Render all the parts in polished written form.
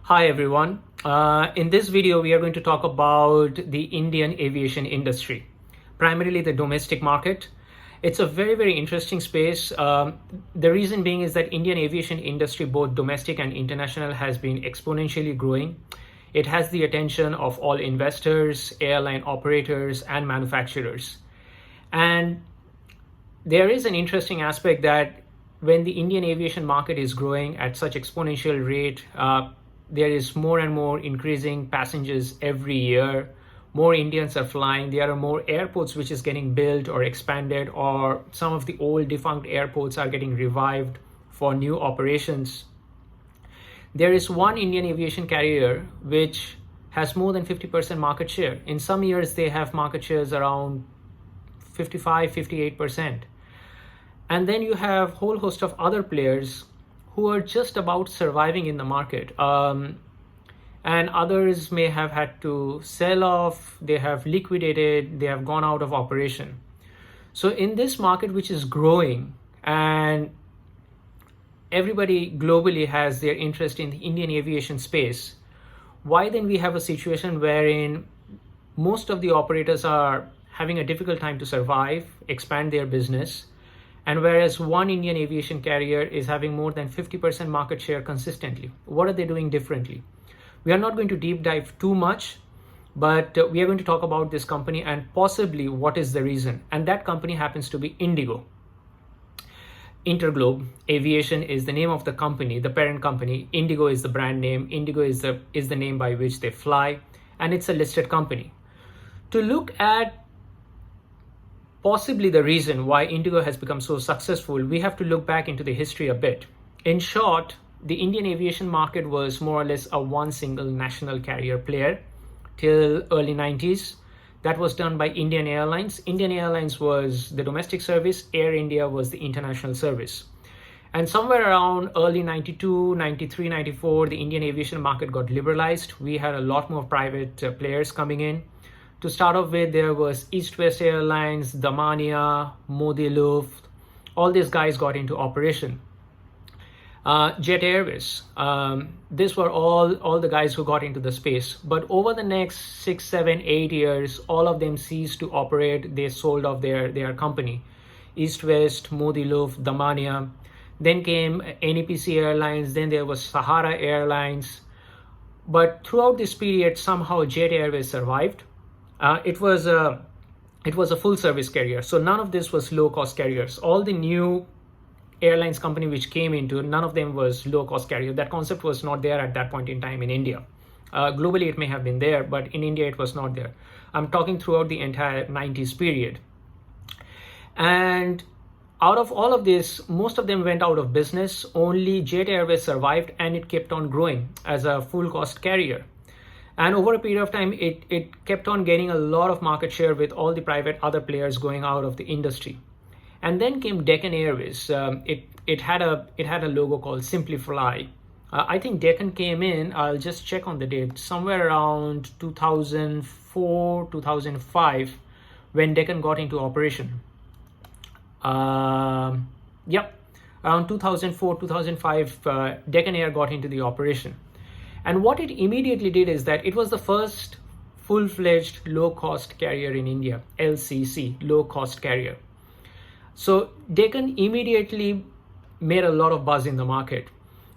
Hi everyone. In this video, we are going to talk about the Indian aviation industry, primarily the domestic market. It's a very interesting space. The reason being is that Indian aviation industry, both domestic and international, has been exponentially growing. It has the attention of all investors, airline operators, and manufacturers. And there is an interesting aspect that when the Indian aviation market is growing at such exponential rate, there is more and more increasing passengers every year. More Indians are flying. There are more airports which is getting built or expanded, or some of the old defunct airports are getting revived for new operations. There is one Indian aviation carrier which has more than 50% market share. In some years, they have market shares around 55, 58%. And then you have a whole host of other players who are just about surviving in the market. And others may have had to sell off, they have liquidated, they have gone out of operation. So in this market, which is growing, and everybody globally has their interest in the Indian aviation space, why then we have a situation wherein most of the operators are having a difficult time to survive, expand their business, and whereas one Indian aviation carrier is having more than 50% market share consistently? What are they doing differently? We are not going to deep dive too much, but we are going to talk about this company and possibly what is the reason. And that company happens to be Indigo. Interglobe Aviation is the name of the company, the parent company. Indigo is the brand name. Indigo is the name by which they fly, and it's a listed company. To look at possibly the reason why Indigo has become so successful, we have to look back into the history a bit. In short, the Indian aviation market was more or less a one single national carrier player till early 90s. That was done by Indian Airlines. Indian Airlines was the domestic service, Air India was the international service. And somewhere around early 92, 93, 94, the Indian aviation market got liberalized. We had a lot more private players coming in. To start off with, there was East-West Airlines, Damania, Modi Luft. All these guys got into operation. Jet Airways. These were all the guys who got into the space. But over the next 6, 7, 8 years, all of them ceased to operate. They sold off their company. East-West, Modi Luft, Damania. Then came NEPC Airlines. Then there was Sahara Airlines. But throughout this period, somehow Jet Airways survived. It was a full service carrier. So none of this was low cost carriers. All the new airlines company which came into, none of them was low cost carrier. That concept was not there at that point in time in India. Globally, it may have been there, but in India, it was not there. I'm talking throughout the entire 90s period. And out of all of this, most of them went out of business. Only Jet Airways survived, and it kept on growing as a full cost carrier. And over a period of time, it kept on gaining a lot of market share with all the private other players going out of the industry. And then came Deccan Airways. It had a logo called Simply Fly. I think Deccan came in, I'll just check on the date, somewhere around 2004, 2005, when Deccan got into operation. Around 2004, 2005, Deccan Air got into the operation. And what it immediately did is that it was the first full-fledged low-cost carrier in India, LCC, low-cost carrier. So Deccan immediately made a lot of buzz in the market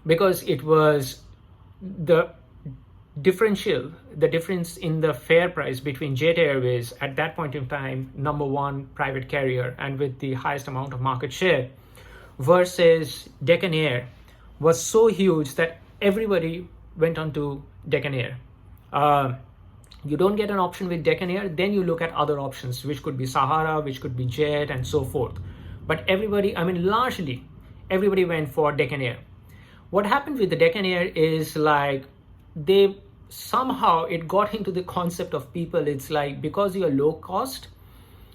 because it was the difference in the fare price between Jet Airways at that point in time, number one private carrier and with the highest amount of market share, versus Deccan Air was so huge that everybody went on to Deccan Air. You don't get an option with Deccan Air, then you look at other options, which could be Sahara, which could be Jet, and so forth. But largely, everybody went for Deccan Air. What happened with the Deccan Air is like, it got into the concept of people. It's like, because you're low cost,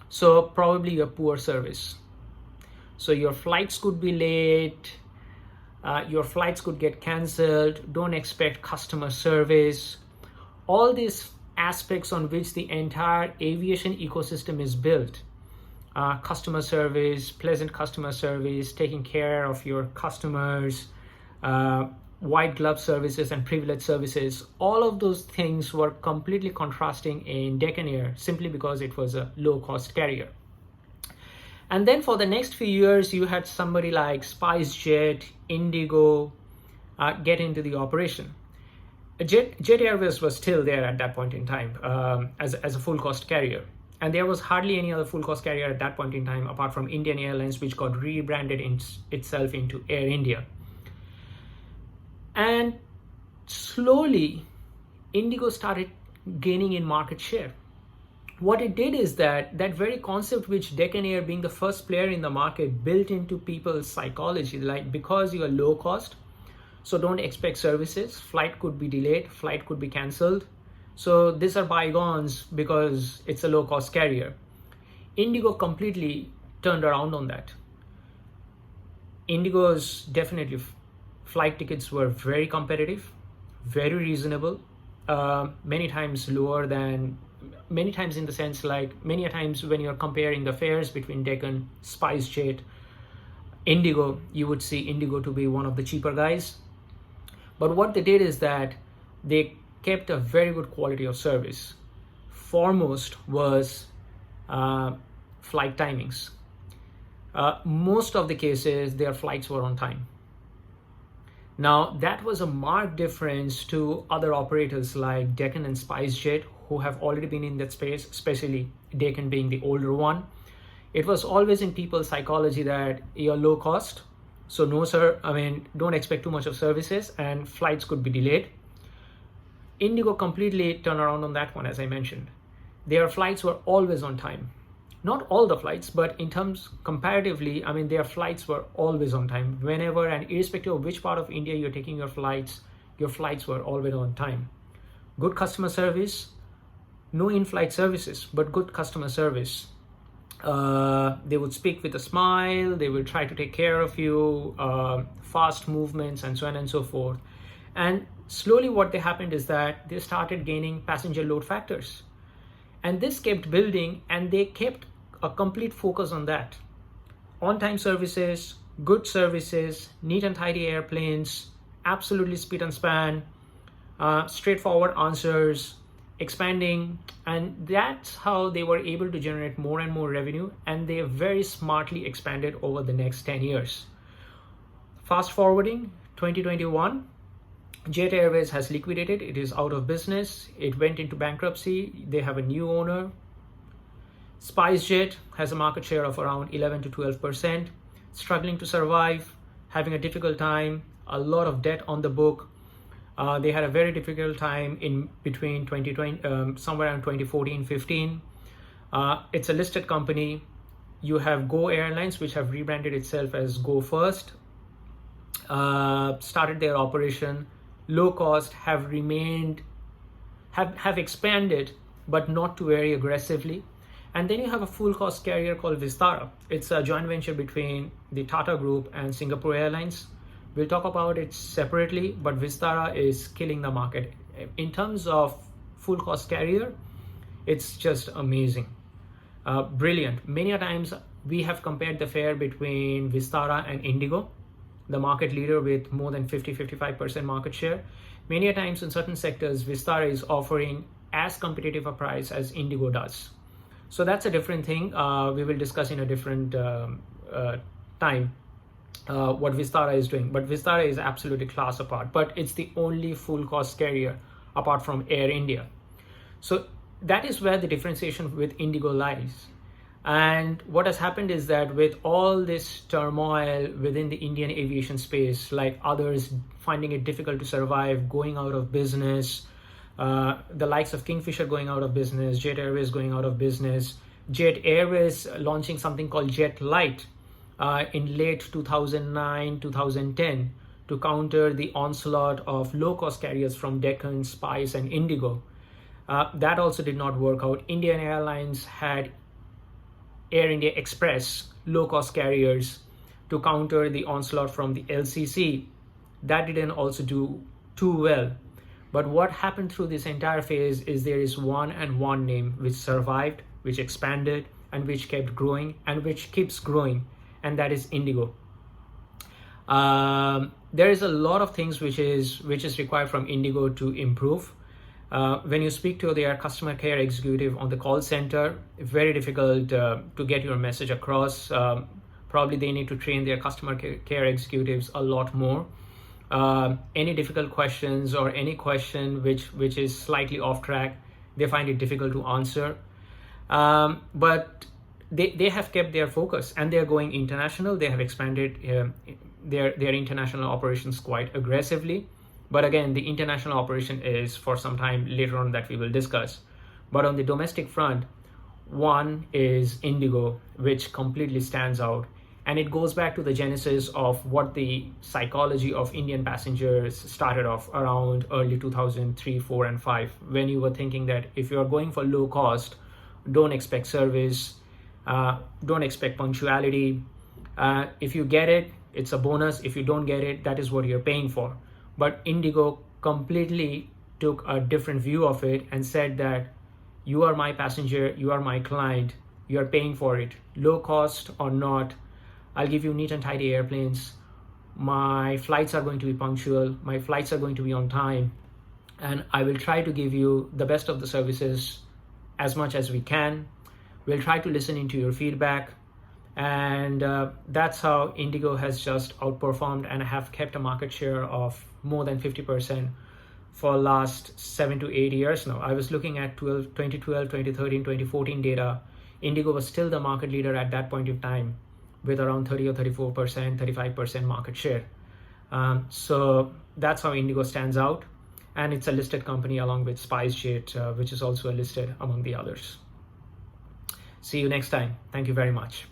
so probably you're poor service. So your flights could be late, your flights could get cancelled, don't expect customer service. All these aspects on which the entire aviation ecosystem is built. Customer service, pleasant customer service, taking care of your customers, white glove services and privilege services, all of those things were completely contrasting in Deccan Air simply because it was a low-cost carrier. And then for the next few years, you had somebody like SpiceJet, Indigo get into the operation. Jet Airways was still there at that point in time as a full-cost carrier. And there was hardly any other full-cost carrier at that point in time apart from Indian Airlines, which got rebranded itself into Air India. And slowly, Indigo started gaining in market share. What it did is that very concept which Deccan Air, being the first player in the market, built into people's psychology, like because you are low cost, so don't expect services, flight could be delayed, flight could be cancelled. So these are bygones because it's a low cost carrier. Indigo completely turned around on that. Indigo's definitely flight tickets were very competitive, very reasonable, many times lower than, many times in the sense like many times when you're comparing the fares between Deccan, SpiceJet, Indigo, you would see Indigo to be one of the cheaper guys. But what they did is that they kept a very good quality of service. Foremost was flight timings. Most of the cases, their flights were on time. Now, that was a marked difference to other operators like Deccan and SpiceJet, who have already been in that space, especially Deccan being the older one. It was always in people's psychology that you're low cost, so no sir, don't expect too much of services and flights could be delayed. Indigo completely turned around on that one, as I mentioned. Their flights were always on time. Not all the flights, but in terms comparatively, their flights were always on time. Whenever and irrespective of which part of India you're taking your flights were always on time. Good customer service, no in-flight services, but good customer service. They would speak with a smile, they will try to take care of you, fast movements and so on and so forth. And slowly what happened is that they started gaining passenger load factors. And this kept building and they kept a complete focus on that. On-time services, good services, neat and tidy airplanes, absolutely speed and span, straightforward answers, expanding, and that's how they were able to generate more and more revenue, and they very smartly expanded over the next 10 years. Fast forwarding, 2021, Jet Airways has liquidated. It is out of business. It went into bankruptcy. They have a new owner. SpiceJet has a market share of around 11 to 12%, struggling to survive, having a difficult time, a lot of debt on the book. They had a very difficult time in between 2020, somewhere around 2014-15. It's a listed company. You have Go Airlines, which have rebranded itself as Go First, started their operation, low cost, have expanded, but not too very aggressively. And then you have a full cost carrier called Vistara. It's a joint venture between the Tata Group and Singapore Airlines. We'll talk about it separately, but Vistara is killing the market. In terms of full cost carrier, it's just amazing. Brilliant. Many a times we have compared the fare between Vistara and Indigo, the market leader with more than 50-55% market share. Many a times in certain sectors, Vistara is offering as competitive a price as Indigo does. So that's a different thing. We will discuss in a different time what Vistara is doing. But Vistara is absolutely class apart. But it's the only full cost carrier apart from Air India. So that is where the differentiation with Indigo lies. And what has happened is that with all this turmoil within the Indian aviation space, like others finding it difficult to survive, going out of business, the likes of Kingfisher going out of business, Jet Airways going out of business, Jet Airways launching something called Jet Light in late 2009-2010 to counter the onslaught of low-cost carriers from Deccan, Spice and Indigo. That also did not work out. Indian Airlines had Air India Express, low-cost carriers, to counter the onslaught from the LCC. That didn't also do too well. But what happened through this entire phase is there is one name which survived, which expanded, and which kept growing, and which keeps growing, and that is Indigo. There is a lot of things which is required from Indigo to improve. When you speak to their customer care executive on the call center, very difficult to get your message across. Probably they need to train their customer care executives a lot more. Any difficult questions or any question which is slightly off track, they find it difficult to answer. But they have kept their focus, and they're going international. They have expanded their international operations quite aggressively. But again, the international operation is for some time later on that we will discuss. But on the domestic front, one is Indigo, which completely stands out. And it goes back to the genesis of what the psychology of Indian passengers started off around early 2003, 4, and 5, when you were thinking that if you're going for low cost, don't expect service, don't expect punctuality. If you get it, it's a bonus. If you don't get it, that is what you're paying for. But Indigo completely took a different view of it and said that you are my passenger, you are my client, you are paying for it. Low cost or not, I'll give you neat and tidy airplanes. My flights are going to be punctual. My flights are going to be on time. And I will try to give you the best of the services as much as we can. We'll try to listen into your feedback. And that's how Indigo has just outperformed and have kept a market share of more than 50% for last 7 to 8 years now. I was looking at 2012, 2013, 2014 data. Indigo was still the market leader at that point of time with around 30 or 34%, 35% market share. So that's how Indigo stands out. And it's a listed company along with SpiceJet, which is also listed among the others. See you next time. Thank you very much.